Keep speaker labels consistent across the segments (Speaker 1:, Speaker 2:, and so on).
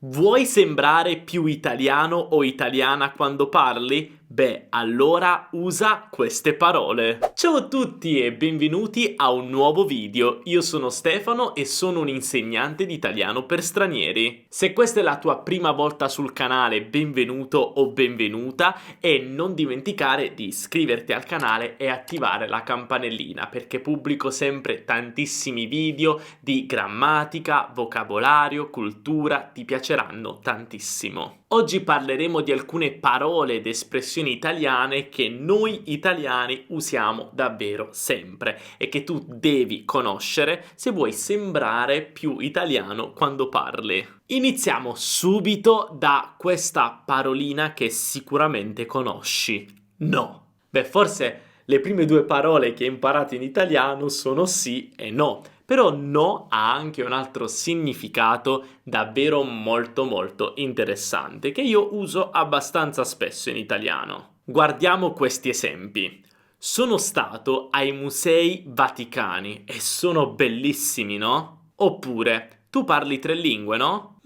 Speaker 1: Vuoi sembrare più italiano o italiana quando parli? Beh, allora usa queste parole. Ciao a tutti e benvenuti a un nuovo video. Io sono Stefano e sono un insegnante di italiano per stranieri. Se questa è la tua prima volta sul canale, benvenuto o benvenuta e non dimenticare di iscriverti al canale e attivare la campanellina perché pubblico sempre tantissimi video di grammatica, vocabolario, cultura, ti piaceranno tantissimo. Oggi parleremo di alcune parole ed espressioni italiane che noi italiani usiamo davvero sempre e che tu devi conoscere se vuoi sembrare più italiano quando parli. Iniziamo subito da questa parolina che sicuramente conosci. No. Beh, forse le prime due parole che hai imparato in italiano sono sì e no. Però no ha anche un altro significato davvero molto interessante che io uso abbastanza spesso in italiano. Guardiamo questi esempi. Sono stato ai Musei Vaticani e sono bellissimi, no? Oppure, tu parli tre lingue, no?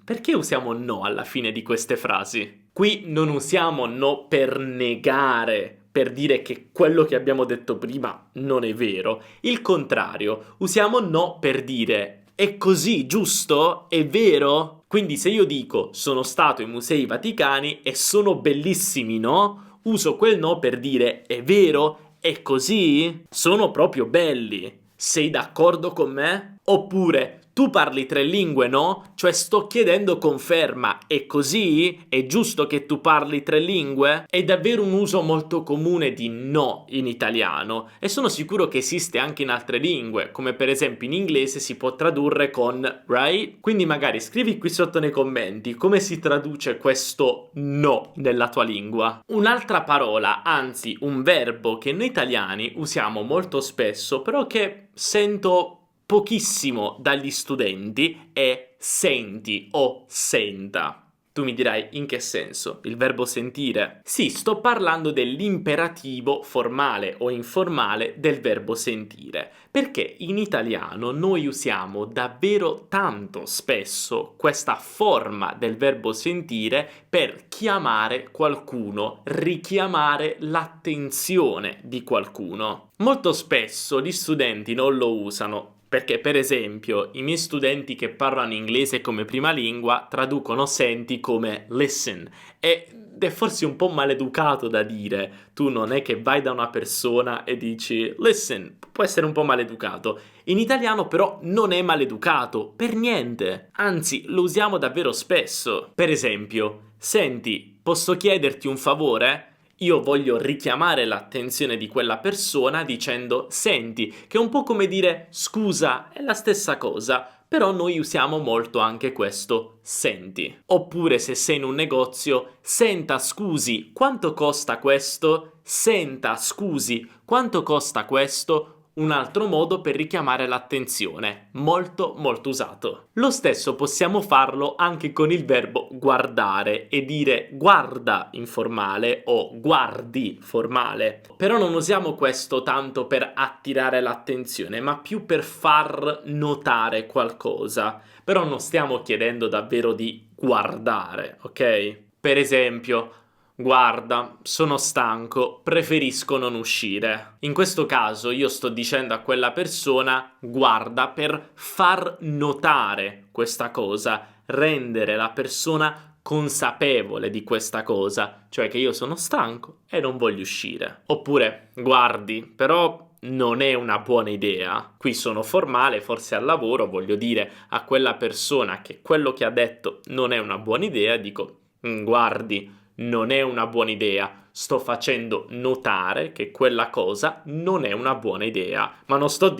Speaker 1: Perché usiamo no alla fine di queste frasi? Qui non usiamo no per negare, per dire che quello che abbiamo detto prima non è vero. Il contrario, usiamo no per dire è così, giusto? È vero? Quindi se io dico sono stato ai Musei Vaticani e sono bellissimi, no? Uso quel no per dire è vero? È così? Sono proprio belli. Sei d'accordo con me? Oppure tu parli tre lingue, no? Cioè sto chiedendo conferma, è così? È giusto che tu parli tre lingue? È davvero un uso molto comune di no in italiano e sono sicuro che esiste anche in altre lingue, come per esempio in inglese si può tradurre con right? Quindi magari scrivi qui sotto nei commenti come si traduce questo no nella tua lingua. Un'altra parola, anzi un verbo che noi italiani usiamo molto spesso, però che sento pochissimo dagli studenti è senti o senta. Tu mi dirai in che senso? Il verbo sentire? Sì, sto parlando dell'imperativo formale o informale del verbo sentire, perché in italiano noi usiamo davvero tanto spesso questa forma del verbo sentire per chiamare qualcuno, richiamare l'attenzione di qualcuno. Molto spesso gli studenti non lo usano perché, per esempio, i miei studenti che parlano inglese come prima lingua traducono senti come listen ed è forse un po' maleducato da dire. Tu non è che vai da una persona e dici listen, può essere un po' maleducato. In italiano però non è maleducato, per niente. Anzi, lo usiamo davvero spesso. Per esempio, senti, posso chiederti un favore? Io voglio richiamare l'attenzione di quella persona dicendo senti, che è un po' come dire scusa, è la stessa cosa, però noi usiamo molto anche questo senti. Oppure se sei in un negozio, senta scusi, quanto costa questo? Senta scusi, quanto costa questo? Un altro modo per richiamare l'attenzione, molto usato. Lo stesso possiamo farlo anche con il verbo guardare e dire guarda informale o guardi formale. Però non usiamo questo tanto per attirare l'attenzione, ma più per far notare qualcosa. Però non stiamo chiedendo davvero di guardare, ok? Per esempio, guarda, sono stanco, preferisco non uscire. In questo caso io sto dicendo a quella persona guarda per far notare questa cosa, rendere la persona consapevole di questa cosa, cioè che io sono stanco e non voglio uscire. Oppure guardi, però non è una buona idea. Qui sono formale, forse al lavoro voglio dire a quella persona che quello che ha detto non è una buona idea, dico guardi, non è una buona idea, sto facendo notare che quella cosa non è una buona idea, ma non sto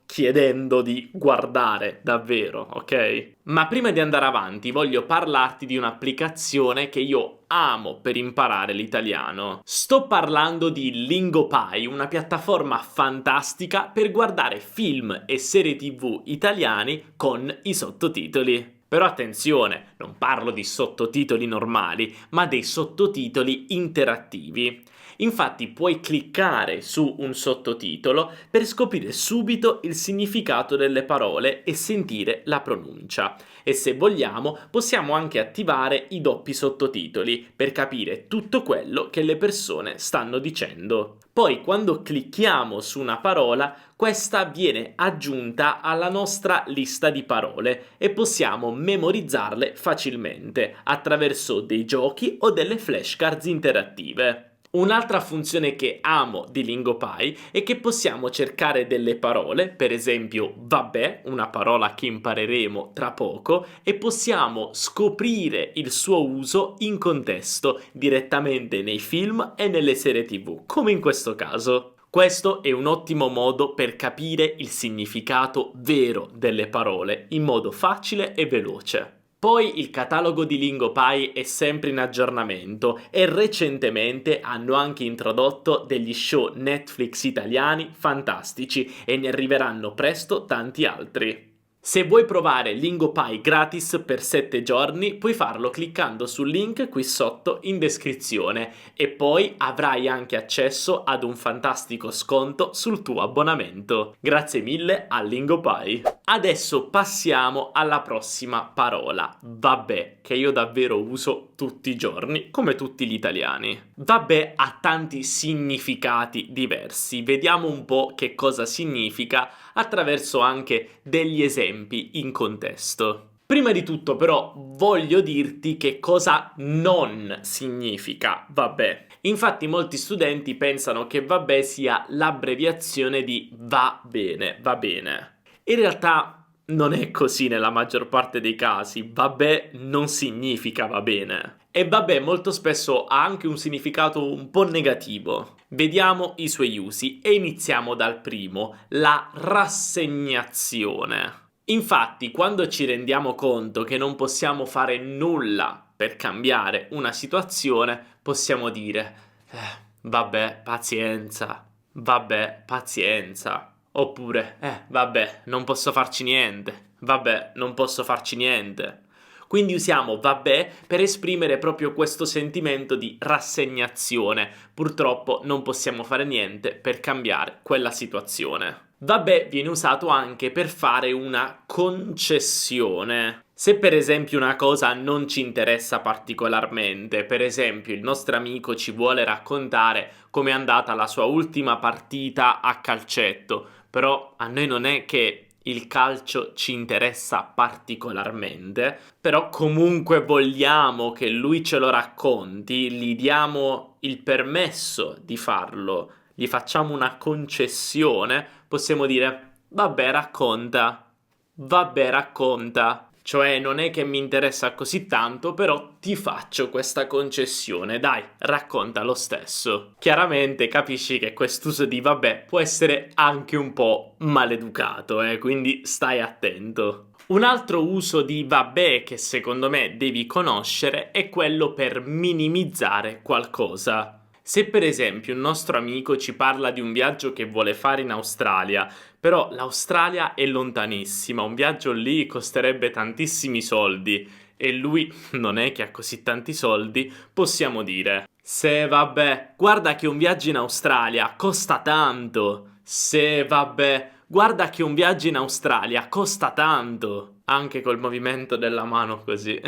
Speaker 1: chiedendo di guardare davvero, ok? Ma prima di andare avanti voglio parlarti di un'applicazione che io amo per imparare l'italiano. Sto parlando di Lingopie, una piattaforma fantastica per guardare film e serie TV italiani con i sottotitoli. Però attenzione, non parlo di sottotitoli normali, ma dei sottotitoli interattivi. Infatti puoi cliccare su un sottotitolo per scoprire subito il significato delle parole e sentire la pronuncia. E se vogliamo possiamo anche attivare i doppi sottotitoli per capire tutto quello che le persone stanno dicendo. Poi quando clicchiamo su una parola, questa viene aggiunta alla nostra lista di parole e possiamo memorizzarle facilmente attraverso dei giochi o delle flashcards interattive. Un'altra funzione che amo di LingoPie è che possiamo cercare delle parole, per esempio vabbè, una parola che impareremo tra poco, e possiamo scoprire il suo uso in contesto, direttamente nei film e nelle serie TV, come in questo caso. Questo è un ottimo modo per capire il significato vero delle parole in modo facile e veloce. Poi il catalogo di LingoPie è sempre in aggiornamento e recentemente hanno anche introdotto degli show Netflix italiani fantastici e ne arriveranno presto tanti altri. Se vuoi provare LingoPie gratis per 7 giorni, puoi farlo cliccando sul link qui sotto in descrizione e poi avrai anche accesso ad un fantastico sconto sul tuo abbonamento. Grazie mille a LingoPie. Adesso passiamo alla prossima parola, vabbè, che io davvero uso tutti i giorni, come tutti gli italiani. Vabbè ha tanti significati diversi, vediamo un po' che cosa significa attraverso anche degli esempi in contesto. Prima di tutto però voglio dirti che cosa non significa vabbè. Infatti molti studenti pensano che vabbè sia l'abbreviazione di va bene, va bene. In realtà non è così nella maggior parte dei casi, vabbè non significa va bene. E vabbè molto spesso ha anche un significato un po' negativo. Vediamo i suoi usi e iniziamo dal primo, la rassegnazione. Infatti, quando ci rendiamo conto che non possiamo fare nulla per cambiare una situazione, possiamo dire vabbè, pazienza, vabbè, pazienza. Oppure, vabbè, non posso farci niente, vabbè, non posso farci niente. Quindi usiamo vabbè per esprimere proprio questo sentimento di rassegnazione. Purtroppo non possiamo fare niente per cambiare quella situazione. Vabbè viene usato anche per fare una concessione. Se per esempio una cosa non ci interessa particolarmente, per esempio il nostro amico ci vuole raccontare com'è andata la sua ultima partita a calcetto, però a noi non è che il calcio ci interessa particolarmente, però comunque vogliamo che lui ce lo racconti, gli diamo il permesso di farlo, gli facciamo una concessione, possiamo dire vabbè racconta, vabbè racconta. Cioè non è che mi interessa così tanto, però ti faccio questa concessione, dai, racconta lo stesso. Chiaramente capisci che quest'uso di vabbè può essere anche un po' maleducato, quindi stai attento. Un altro uso di vabbè che secondo me devi conoscere è quello per minimizzare qualcosa. Se per esempio un nostro amico ci parla di un viaggio che vuole fare in Australia, però l'Australia è lontanissima, un viaggio lì costerebbe tantissimi soldi e lui non è che ha così tanti soldi, possiamo dire se vabbè, guarda che un viaggio in Australia costa tanto. Se vabbè, guarda che un viaggio in Australia costa tanto. Anche col movimento della mano così.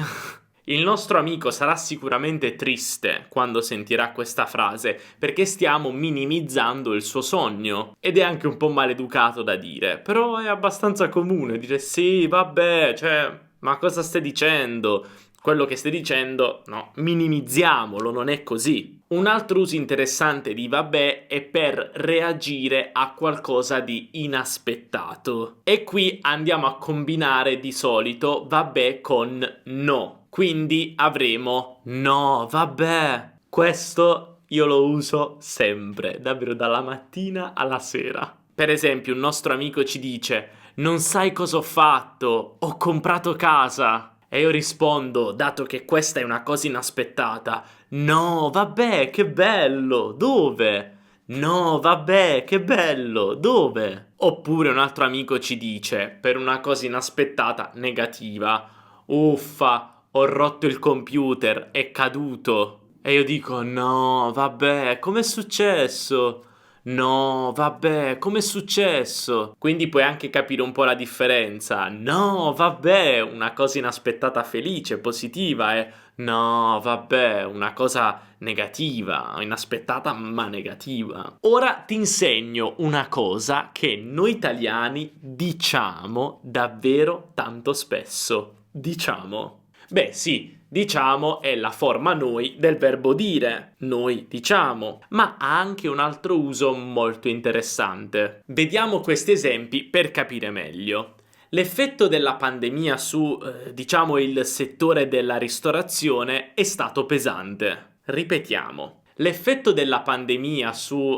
Speaker 1: Il nostro amico sarà sicuramente triste quando sentirà questa frase perché stiamo minimizzando il suo sogno ed è anche un po' maleducato da dire, però è abbastanza comune dire sì, vabbè, cioè, ma cosa stai dicendo? Quello che stai dicendo, no, minimizziamolo, non è così. Un altro uso interessante di vabbè è per reagire a qualcosa di inaspettato. E qui andiamo a combinare di solito vabbè con no. Quindi avremo no, vabbè. Questo io lo uso sempre, davvero dalla mattina alla sera. Per esempio, un nostro amico ci dice non sai cosa ho fatto, ho comprato casa. E io rispondo, dato che questa è una cosa inaspettata, no, vabbè, che bello, dove? No, vabbè, che bello, dove? Oppure un altro amico ci dice, per una cosa inaspettata, negativa, uffa, ho rotto il computer, è caduto. E io dico, no, vabbè, com'è successo? No, vabbè, com'è successo? Quindi puoi anche capire un po' la differenza. No, vabbè, una cosa inaspettata felice, positiva, eh. No, vabbè, una cosa negativa, inaspettata ma negativa. Ora ti insegno una cosa che noi italiani diciamo davvero tanto spesso. Diciamo. Beh, sì, diciamo è la forma noi del verbo dire. Noi diciamo, ma ha anche un altro uso molto interessante. Vediamo questi esempi per capire meglio. L'effetto della pandemia su, diciamo, il settore della ristorazione è stato pesante. Ripetiamo. L'effetto della pandemia su,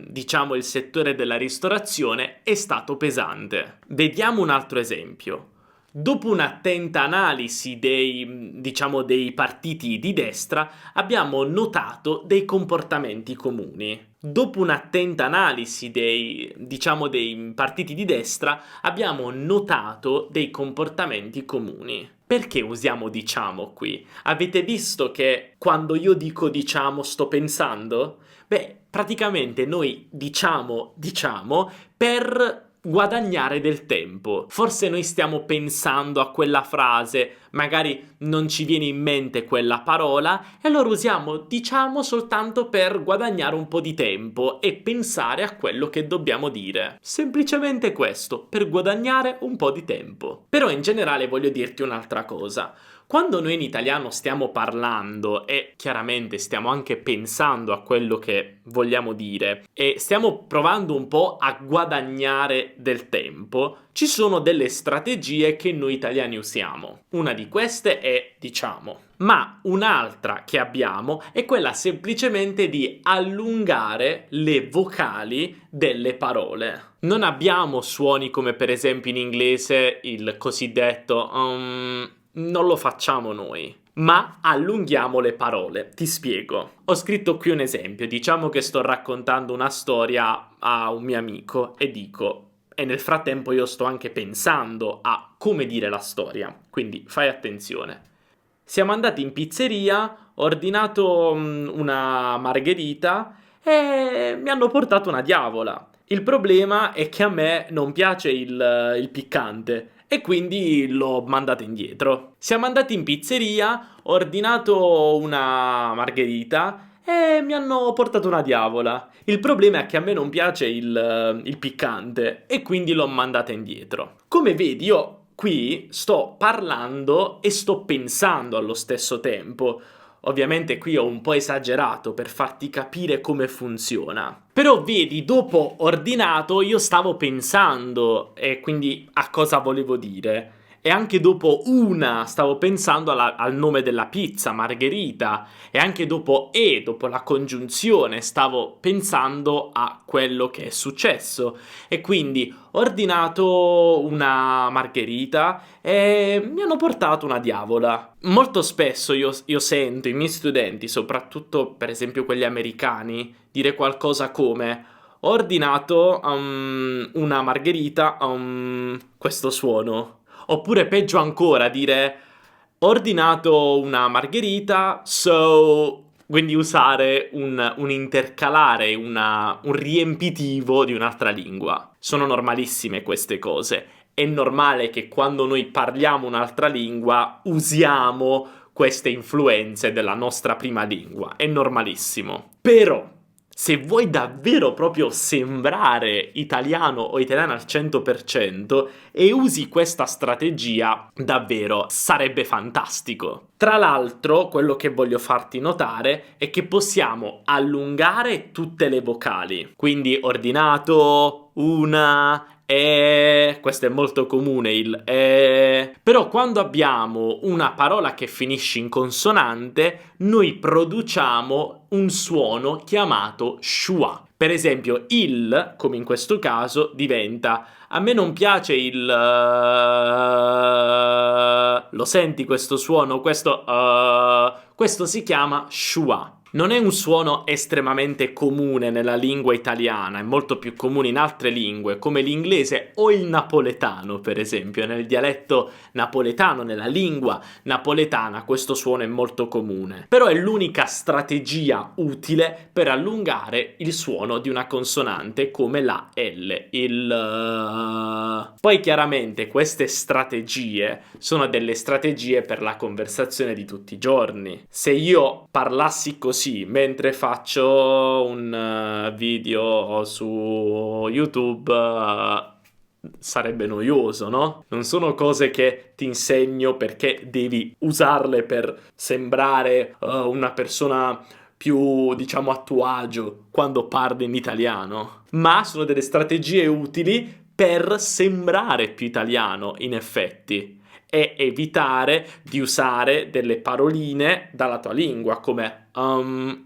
Speaker 1: diciamo, il settore della ristorazione è stato pesante. Vediamo un altro esempio. Dopo un'attenta analisi dei partiti di destra, abbiamo notato dei comportamenti comuni. Dopo un'attenta analisi dei partiti di destra, abbiamo notato dei comportamenti comuni. Perché usiamo diciamo qui? Avete visto che quando io dico diciamo sto pensando? Beh, praticamente noi diciamo per guadagnare del tempo. Forse noi stiamo pensando a quella frase, magari non ci viene in mente quella parola e allora usiamo diciamo soltanto per guadagnare un po' di tempo e pensare a quello che dobbiamo dire. Semplicemente questo, per guadagnare un po' di tempo. Però in generale voglio dirti un'altra cosa. Quando noi in italiano stiamo parlando e chiaramente stiamo anche pensando a quello che vogliamo dire e stiamo provando un po' a guadagnare del tempo, ci sono delle strategie che noi italiani usiamo. Una di queste è diciamo. Ma un'altra che abbiamo è quella semplicemente di allungare le vocali delle parole. Non abbiamo suoni come per esempio in inglese il cosiddetto non lo facciamo noi, ma allunghiamo le parole. Ti spiego. Ho scritto qui un esempio. Diciamo che sto raccontando una storia a un mio amico e dico, e nel frattempo io sto anche pensando a come dire la storia. Quindi fai attenzione. Siamo andati in pizzeria, ho ordinato una margherita e mi hanno portato una diavola. Il problema è che a me non piace il piccante e quindi l'ho mandata indietro. Siamo andati in pizzeria, ho ordinato una margherita e mi hanno portato una diavola. Il problema è che a me non piace il piccante e quindi l'ho mandata indietro. Come vedi, io qui sto parlando e sto pensando allo stesso tempo. Ovviamente qui ho un po' esagerato per farti capire come funziona. Però vedi, dopo ordinato io stavo pensando e quindi a cosa volevo dire. E anche dopo una stavo pensando al nome della pizza, Margherita. E anche dopo dopo la congiunzione, stavo pensando a quello che è successo. E quindi ho ordinato una margherita e mi hanno portato una diavola. Molto spesso io sento i miei studenti, soprattutto per esempio quelli americani, dire qualcosa come ho ordinato una margherita, questo suono. Oppure peggio ancora dire ho ordinato una margherita, quindi usare un intercalare, un riempitivo di un'altra lingua. Sono normalissime queste cose. È normale che quando noi parliamo un'altra lingua usiamo queste influenze della nostra prima lingua. È normalissimo. Però se vuoi davvero proprio sembrare italiano o italiana al 100% e usi questa strategia, davvero sarebbe fantastico. Tra l'altro, quello che voglio farti notare è che possiamo allungare tutte le vocali. Quindi ordinato, una, questo è molto comune il però quando abbiamo una parola che finisce in consonante noi produciamo un suono chiamato schwa. Per esempio il, come in questo caso, diventa a me non piace lo senti questo suono? Questo si chiama schwa. Non è un suono estremamente comune nella lingua italiana, è molto più comune in altre lingue, come l'inglese o il napoletano, per esempio. Nel dialetto napoletano, nella lingua napoletana, questo suono è molto comune. Però è l'unica strategia utile per allungare il suono di una consonante come la L, il... Poi chiaramente queste strategie sono delle strategie per la conversazione di tutti i giorni. Se io parlassi così mentre faccio un video su YouTube, sarebbe noioso, no? Non sono cose che ti insegno perché devi usarle per sembrare una persona più, diciamo, a tuo agio quando parli in italiano, ma sono delle strategie utili per sembrare più italiano, in effetti, e evitare di usare delle paroline dalla tua lingua, come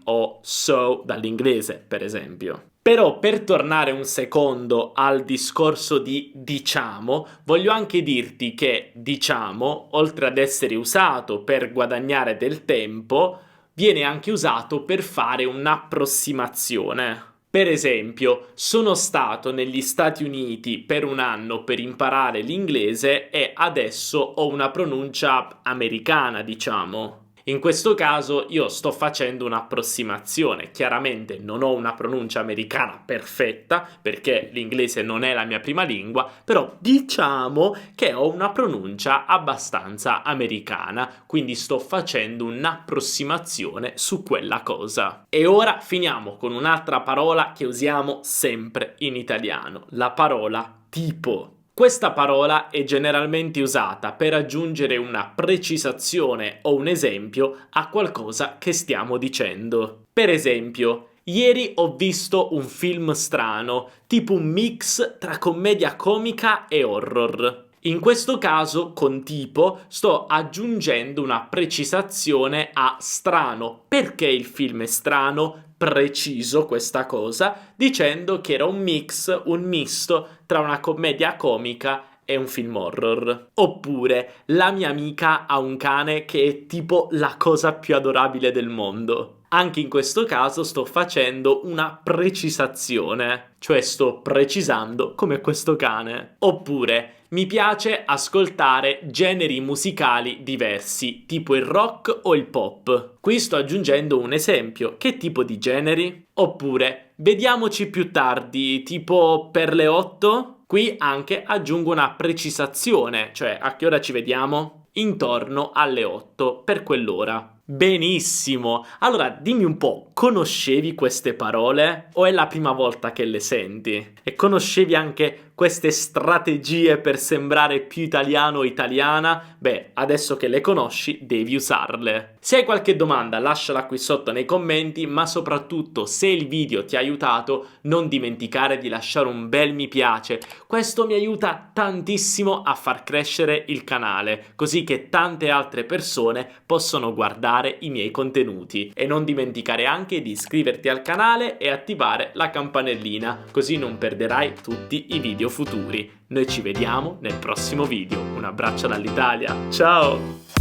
Speaker 1: o so dall'inglese, per esempio. Però per tornare un secondo al discorso di diciamo, voglio anche dirti che diciamo, oltre ad essere usato per guadagnare del tempo, viene anche usato per fare un'approssimazione. Per esempio, sono stato negli Stati Uniti per un anno per imparare l'inglese e adesso ho una pronuncia americana, diciamo. In questo caso io sto facendo un'approssimazione, chiaramente non ho una pronuncia americana perfetta perché l'inglese non è la mia prima lingua, però diciamo che ho una pronuncia abbastanza americana, quindi sto facendo un'approssimazione su quella cosa. E ora finiamo con un'altra parola che usiamo sempre in italiano, la parola tipo. Questa parola è generalmente usata per aggiungere una precisazione o un esempio a qualcosa che stiamo dicendo. Per esempio, ieri ho visto un film strano, tipo un mix tra commedia comica e horror. In questo caso, con tipo, sto aggiungendo una precisazione a strano. Perché il film è strano? Preciso questa cosa dicendo che era un mix, un misto tra una commedia comica e un film horror. Oppure la mia amica ha un cane che è tipo la cosa più adorabile del mondo. Anche in questo caso sto facendo una precisazione, cioè sto precisando come questo cane. Oppure mi piace ascoltare generi musicali diversi, tipo il rock o il pop. Qui sto aggiungendo un esempio. Che tipo di generi? Oppure vediamoci più tardi, tipo per le 8? Qui anche aggiungo una precisazione, cioè a che ora ci vediamo? Intorno alle 8, per quell'ora. Benissimo! Allora dimmi un po', conoscevi queste parole o è la prima volta che le senti? E conoscevi anche queste strategie per sembrare più italiano o italiana? Beh, adesso che le conosci, devi usarle. Se hai qualche domanda, lasciala qui sotto nei commenti, ma soprattutto se il video ti ha aiutato, non dimenticare di lasciare un bel mi piace. Questo mi aiuta tantissimo a far crescere il canale, così che tante altre persone possono guardare i miei contenuti. E non dimenticare anche di iscriverti al canale e attivare la campanellina, così non perderai tutti i video futuri. Noi ci vediamo nel prossimo video. Un abbraccio dall'Italia, ciao!